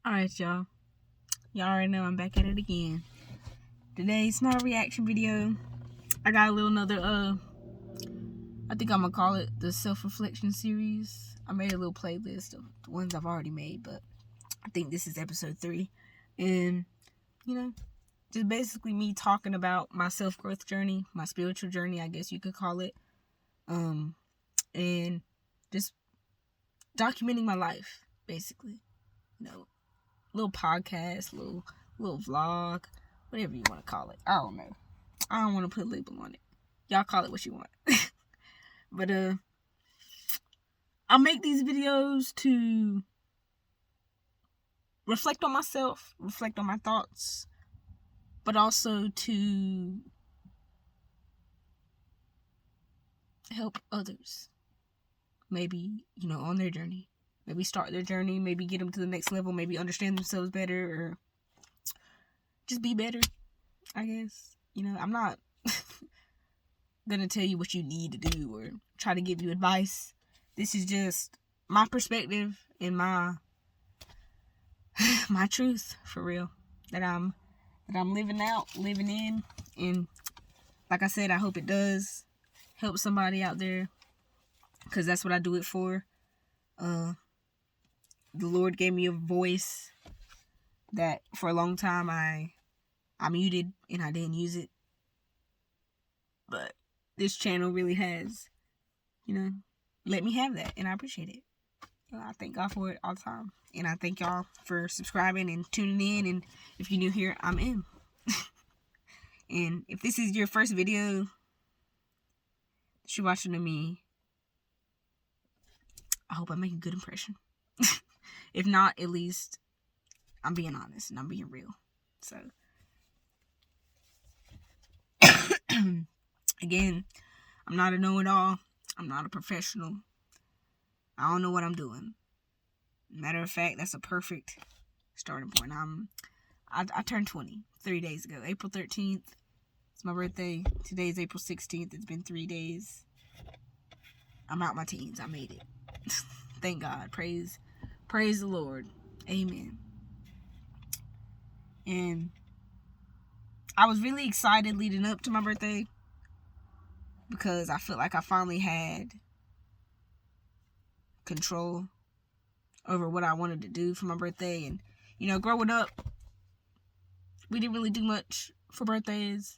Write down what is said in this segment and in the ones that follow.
Alright, y'all. Y'all already know I'm back at it again. Today's not a reaction video. I got a little another, I think I'm gonna call it the self-reflection series. I made a little playlist of the ones I've already made, but I think this is episode 3. And, just basically me talking about my self-growth journey, my spiritual journey, I guess you could call it. And just documenting my life, basically. Little podcast, little vlog, whatever you want to call it. I don't know. I don't want to put a label on it. Y'all call it what you want. But I make these videos to reflect on myself, reflect on my thoughts, but also to help others. Maybe, on their journey. Maybe start their journey, maybe get them to the next level, maybe understand themselves better, or just be better, I guess. I'm not gonna tell you what you need to do or try to give you advice. This is just my perspective and my truth, for real, that I'm living in. And like I said, I hope it does help somebody out there, because that's what I do it for. The Lord gave me a voice that for a long time I muted and I didn't use it. But this channel really has, let me have that, and I appreciate it. I thank God for it all the time. And I thank y'all for subscribing and tuning in. And if you're new here, I'm in. And if this is your first video that you're watching of me, I hope I make a good impression. If not, at least I'm being honest and I'm being real. So, again, I'm not a know-it-all. I'm not a professional. I don't know what I'm doing. Matter of fact, that's a perfect starting point. I turned 20 3 days ago. April 13th. It's my birthday. Today's April 16th. It's been 3 days. I'm out my teens. I made it. Thank God. Praise the Lord. Amen. And I was really excited leading up to my birthday, because I felt like I finally had control over what I wanted to do for my birthday. And, growing up, we didn't really do much for birthdays,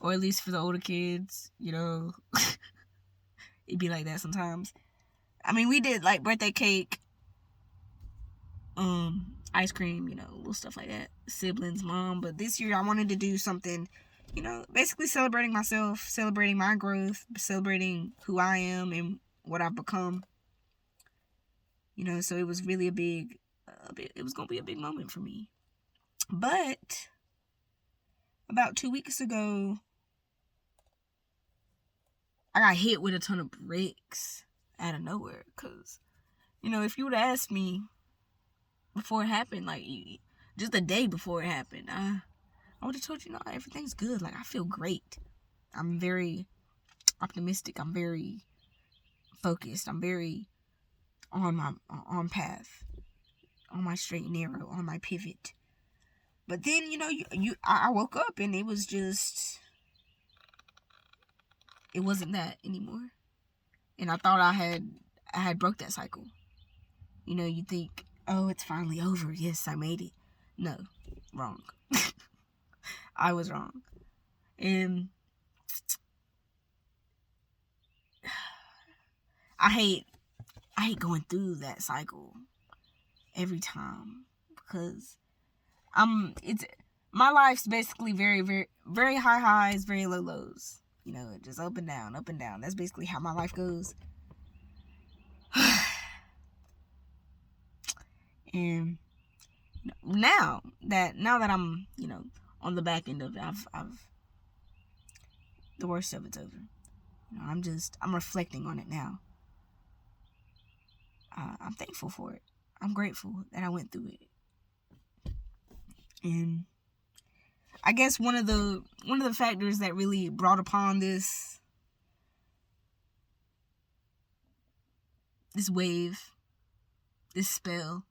or at least for the older kids, it'd be like that sometimes. I mean, we did like birthday cake, ice cream, little stuff like that, siblings, mom. But this year I wanted to do something, basically celebrating myself, celebrating my growth, celebrating who I am and what I've become. So it was really it was going to be a big moment for me. But about 2 weeks ago, I got hit with a ton of bricks out of nowhere. Because, if you would have asked me before it happened, like just the day before it happened, I would have told you, everything's good. Like, I feel great. I'm very optimistic. I'm very focused. I'm very on path, on my straight and narrow, on my pivot. But then, I woke up and it was just, it wasn't that anymore. And I thought I had broke that cycle. You think, oh, it's finally over. Yes, I made it. No, wrong. I was wrong. And I hate going through that cycle every time, because it's my life's basically very, very, very high highs, very low lows. Just up and down, up and down. That's basically how my life goes. And now that I'm, on the back end of it, I've the worst of it's over. I'm reflecting on it now. I'm thankful for it. I'm grateful that I went through it. And I guess one of the factors that really brought upon this wave, this spell,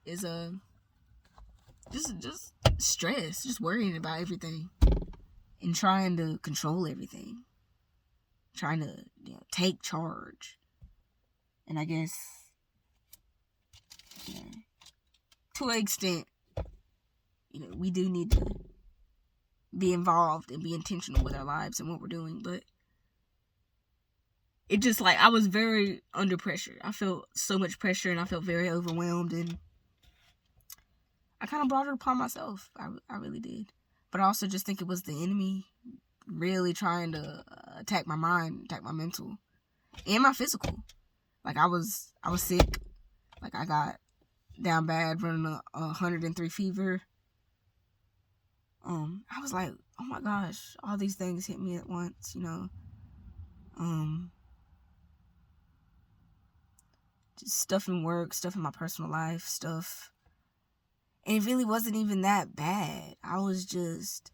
is just stress, just worrying about everything and trying to control everything, trying to take charge. And I guess to an extent, we do need to be involved and be intentional with our lives and what we're doing, but it just I was very under pressure. I felt so much pressure and I felt very overwhelmed, and I kind of brought it upon myself. I really did. But I also just think it was the enemy really trying to attack my mind, attack my mental, and my physical. I was sick. I got down bad, running a 103 fever. I was like, oh my gosh, all these things hit me at once, Just stuff in work, stuff in my personal life, stuff. And it really wasn't even that bad. I was just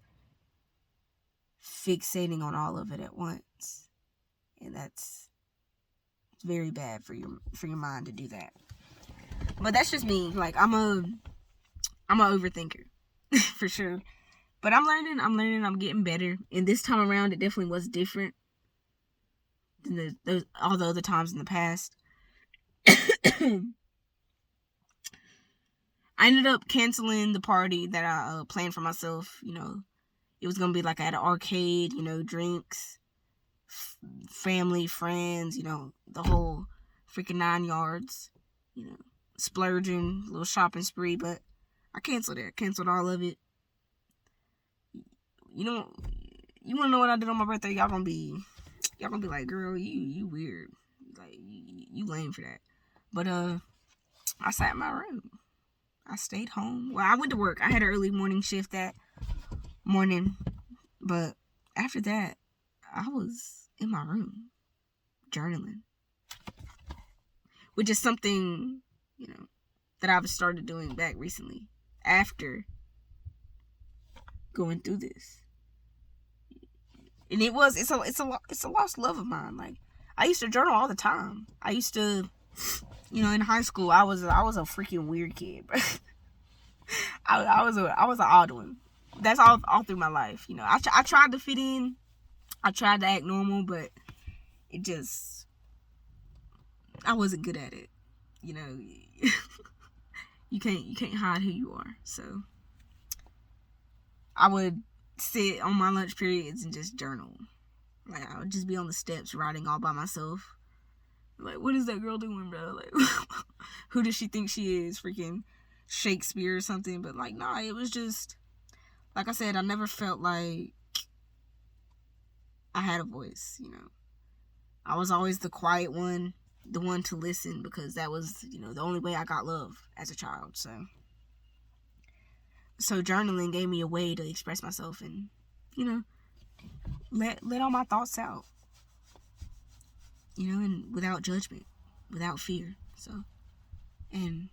fixating on all of it at once. And that's very bad for your mind to do that. But that's just me. I'm a overthinker for sure. But I'm learning, I'm getting better. And this time around it definitely was different than all the other times in the past. I ended up canceling the party that I planned for myself. It was going to be at an arcade, drinks, family, friends, the whole freaking 9 yards, splurging, little shopping spree, but I canceled it. I canceled all of it. You want to know what I did on my birthday? Y'all gonna be like, girl, you weird. You lame for that. But, I sat in my room. I stayed home. Well, I went to work. I had an early morning shift that morning. But after that, I was in my room journaling. Which is something, that I've started doing back recently after going through this. And it's a lost love of mine. I used to journal all the time. I used to, in high school, I was a freaking weird kid, bro. I was an odd one. That's all through my life. I tried to fit in. I tried to act normal, but it just, I wasn't good at it. You can't hide who you are. So I would sit on my lunch periods and just journal. I would just be on the steps writing all by myself. What is that girl doing, bro? Who does she think she is? Freaking Shakespeare or something? But nah, it was just, like I said, I never felt like I had a voice, I was always the quiet one, the one to listen, because that was, the only way I got love as a child. So journaling gave me a way to express myself and, let all my thoughts out. And without judgment, without fear. So, and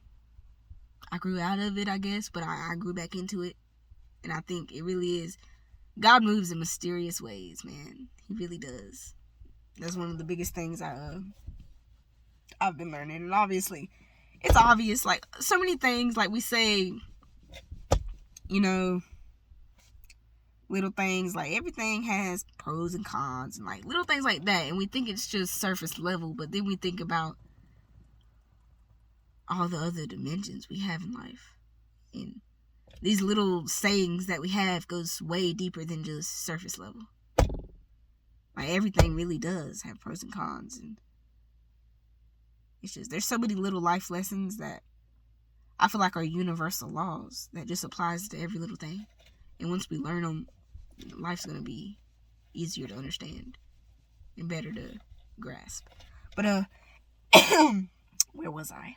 I grew out of it, I guess, but I grew back into it. And I think it really is, God moves in mysterious ways, man. He really does. That's one of the biggest things I've been learning. And obviously, it's obvious, so many things, we say, little things, everything has pros and cons, and little things like that, and we think it's just surface level, but then we think about all the other dimensions we have in life, and these little sayings that we have goes way deeper than just surface level. Everything really does have pros and cons, and it's just, there's so many little life lessons that I feel are universal laws that just applies to every little thing. And once we learn them, life's going to be easier to understand and better to grasp. But, where was I?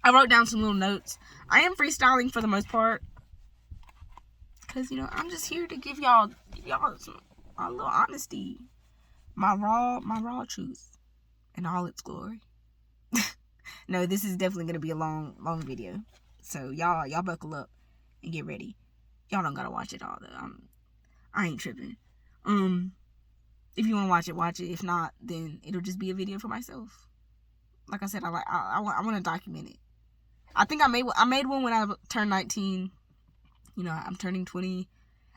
I wrote down some little notes. I am freestyling for the most part, because, I'm just here to give y'all a little honesty, my raw truth in all its glory. No, this is definitely going to be a long video. So y'all buckle up and get ready. Y'all don't gotta watch it all though. I ain't tripping. If you want to watch it. If not, then it'll just be a video for myself. Like I said, I want to document it. I think I made one when I turned 19. You know, I'm turning 20.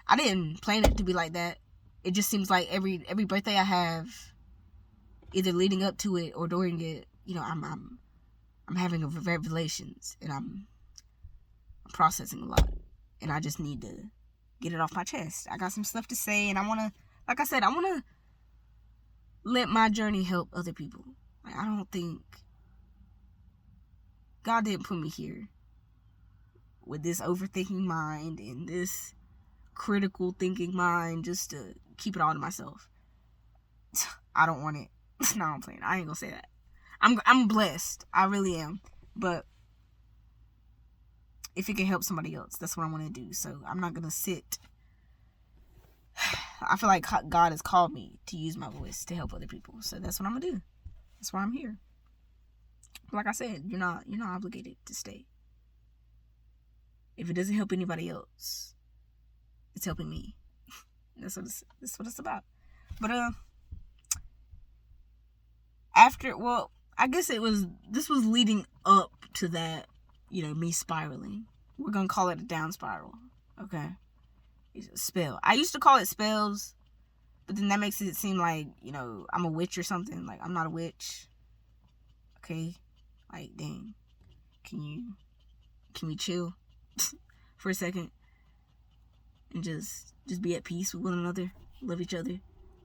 I didn't plan it to be like that. It just seems like every birthday I have, either leading up to it or during it, you know, I'm having a revelations, and I'm processing a lot, and I just need to get it off my chest. I got some stuff to say, and I want to, like I said, I want to let my journey help other people. Like, I don't think God didn't put me here with this overthinking mind and this critical thinking mind just to keep it all to myself. I don't want it. No, I'm playing. I ain't gonna say that. I'm blessed. I really am. But if it can help somebody else, that's what I want to do. So I'm not gonna sit. I feel like God has called me to use my voice to help other people. So that's what I'm gonna do. That's why I'm here. Like I said, you're not obligated to stay. If it doesn't help anybody else, it's helping me. That's what it's about. But I guess this was leading up to that, you know, me spiraling. We're gonna call it a down spiral. Okay. It's a spell. I used to call it spells, but then that makes it seem like, you know, I'm a witch or something. Like, I'm not a witch. Okay? Like, dang. Can we chill for a second and just be at peace with one another, love each other?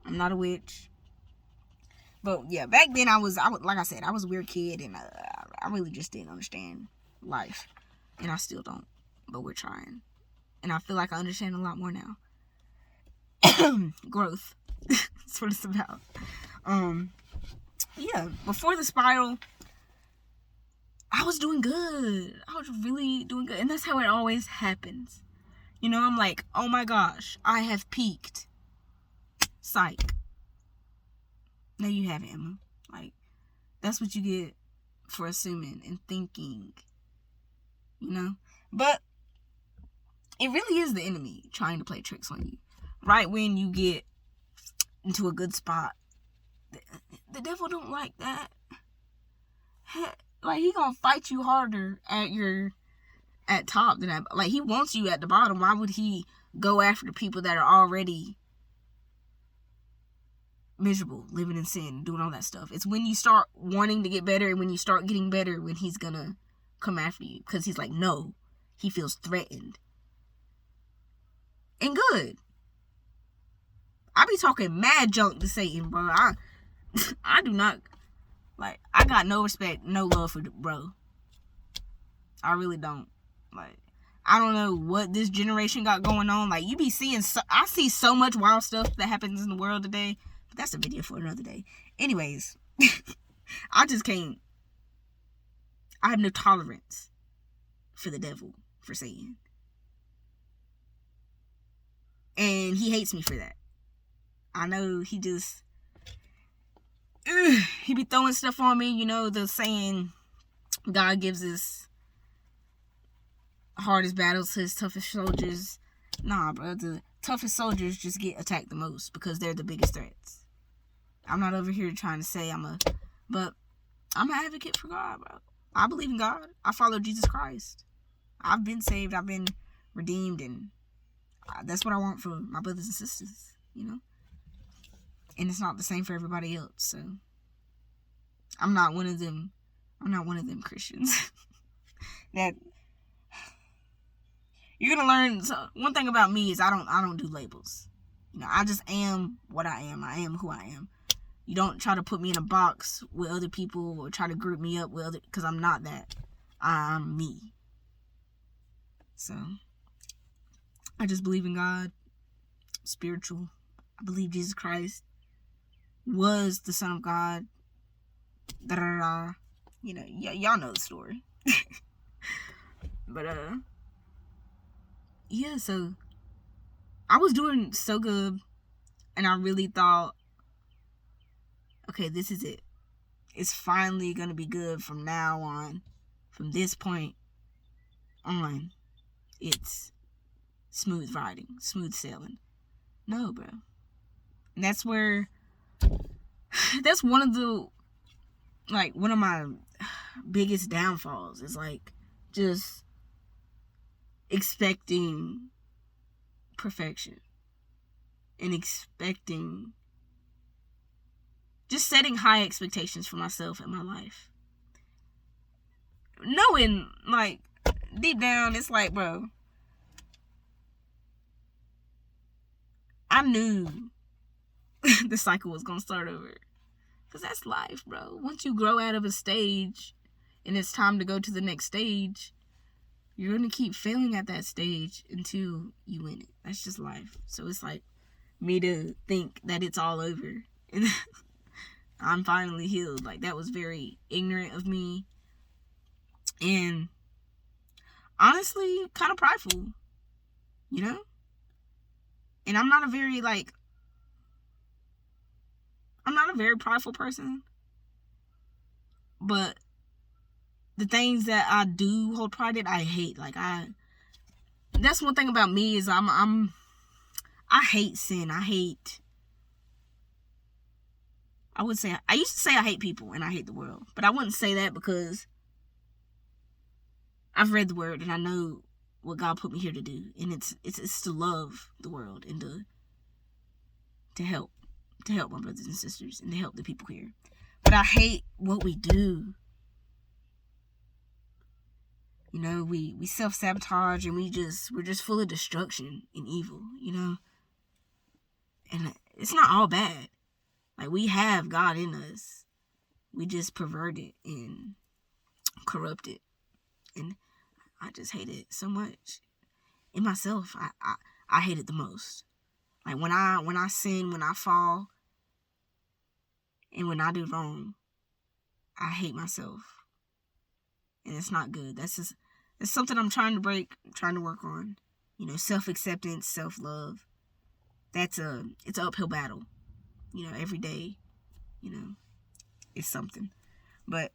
I'm not a witch. But yeah, back then I was like I said, I was a weird kid, and I really just didn't understand life, and I still don't. But we're trying, and I feel like I understand a lot more now. Growth. That's what it's about. Yeah. Before the spiral, I was doing good. I was really doing good, and that's how it always happens. You know, I'm like, oh my gosh, I have peaked. Psych. No, you haven't, Emma. Like, that's what you get for assuming and thinking, you know? But it really is the enemy trying to play tricks on you. Right when you get into a good spot, the devil don't like that. Like, he gonna fight you harder at top than at, like, he wants you at the bottom. Why would he go after the people that are already miserable, living in sin, doing all that stuff? It's when you start wanting to get better and when you start getting better when he's gonna come after you, because he's like, no, he feels threatened. And good. I be talking mad junk to Satan, bro. I do not, like, I got no respect, no love for the bro. I really don't. Like, I don't know what this generation got going on. Like, you be seeing, I see so much wild stuff that happens in the world today. But that's a video for another day. Anyways, I just can't. I have no tolerance for the devil, for Satan. And he hates me for that. I know he just, he be throwing stuff on me. You know, the saying, God gives his hardest battles to his toughest soldiers. Nah, bro, the toughest soldiers just get attacked the most because they're the biggest threats. I'm not over here trying to say but I'm an advocate for God, bro. I believe in God. I follow Jesus Christ. I've been saved. I've been redeemed, and that's what I want for my brothers and sisters, you know? And it's not the same for everybody else, so I'm not one of them Christians that you're gonna learn. So one thing about me is I don't do labels. You know, I just am what I am. I am who I am. You don't try to put me in a box with other people or try to group me up with other, because I'm not that. I'm me. So I just believe in God, spiritual. I believe Jesus Christ was the Son of God. You know, y'all know the story. But yeah, so I was doing so good, and I really thought, okay, this is it. It's finally gonna be good from now on. From this point on, it's smooth riding, smooth sailing. No, bro. And that's one of my biggest downfalls is, like, just expecting perfection and expecting, just setting high expectations for myself and my life. Knowing, like, deep down, it's like, bro, I knew the cycle was going to start over. Because that's life, bro. Once you grow out of a stage and it's time to go to the next stage, you're going to keep failing at that stage until you win it. That's just life. So it's like me to think that it's all over and I'm finally healed. Like, that was very ignorant of me. And honestly, kind of prideful, you know? And I'm not a very prideful person. But the things that I do hold pride in, I hate. That's one thing about me is I hate sin. I used to say I hate people and I hate the world. But I wouldn't say that because I've read the word and I know what God put me here to do. And it's to love the world and to help my brothers and sisters and to help the people here. But I hate what we do. You know, we self-sabotage and we're just full of destruction and evil, you know? And it's not all bad. Like, we have God in us. We just pervert it and corrupt it. And I just hate it so much. In myself, I hate it the most. Like, when I sin, when I fall, and when I do wrong, I hate myself. And it's not good. It's something I'm trying to break, trying to work on. You know, self-acceptance, self-love. It's an uphill battle. You know, every day, you know, it's something. But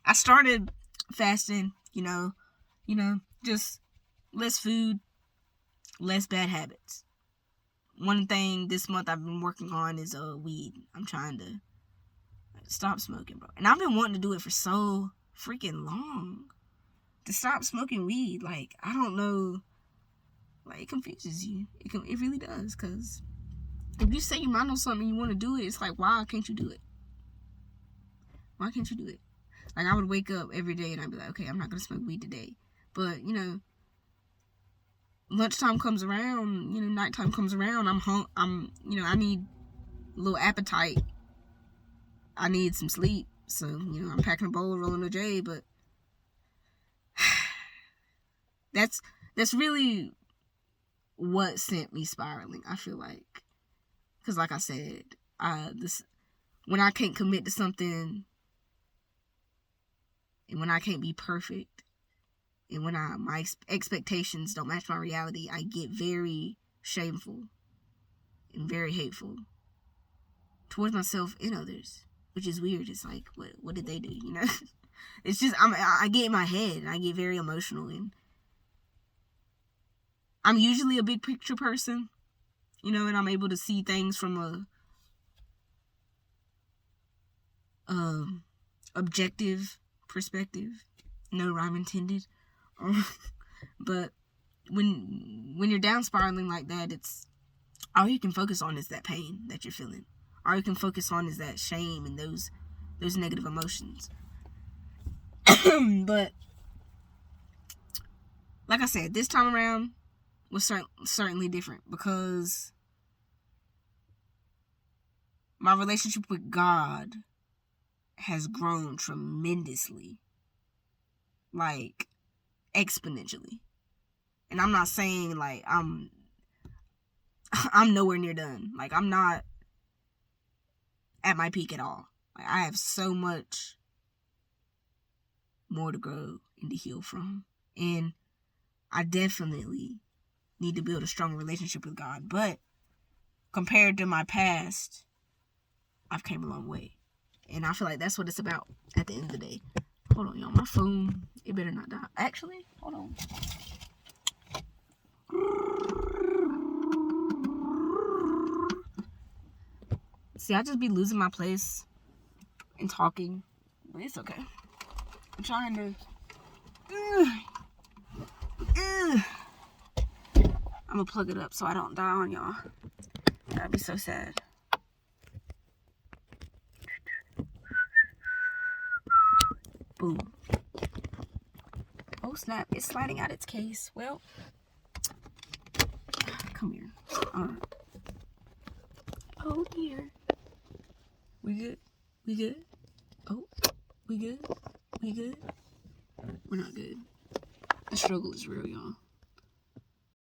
I started fasting, you know, just less food, less bad habits. One thing this month I've been working on is weed. I'm trying to stop smoking, bro. And I've been wanting to do it for so freaking long. To stop smoking weed, like, I don't know. Like, it confuses you. It really does. Because if you say you mind on something and you want to do it, it's like, why can't you do it? Why can't you do it? Like, I would wake up every day and I'd be like, okay, I'm not going to smoke weed today. But, you know, lunchtime comes around, you know, nighttime comes around, I need a little appetite. I need some sleep. So, you know, I'm packing a bowl, rolling a J, but that's really what sent me spiraling, I feel like. Because like I said, when I can't commit to something, and when I can't be perfect, and when my expectations don't match my reality, I get very shameful and very hateful towards myself and others, which is weird. It's like, what did they do, you know? It's just, I get in my head, and I get very emotional, and I'm usually a big picture person, you know, and I'm able to see things from a objective perspective. No rhyme intended. But when you're down spiraling like that, it's all you can focus on is that pain that you're feeling. All you can focus on is that shame and those negative emotions. But like I said, this time around was certainly different because my relationship with God has grown tremendously, like exponentially. And I'm not saying like I'm nowhere near done. Like, I'm not at my peak at all. Like, I have so much more to grow and to heal from. And I definitely need to build a stronger relationship with God. But compared to my past, I've came a long way. And I feel like that's what it's about at the end of the day. Hold on, y'all. My phone, it better not die. Actually, hold on. See, I just be losing my place and talking But it's okay. I'm trying to. I'm gonna plug it up so I don't die on y'all. That'd be so sad. Boom. Oh snap, it's sliding out its case. Well, come here. Alright. Oh dear. We good? We good? Oh, we good? We good? We're not good. The struggle is real, y'all.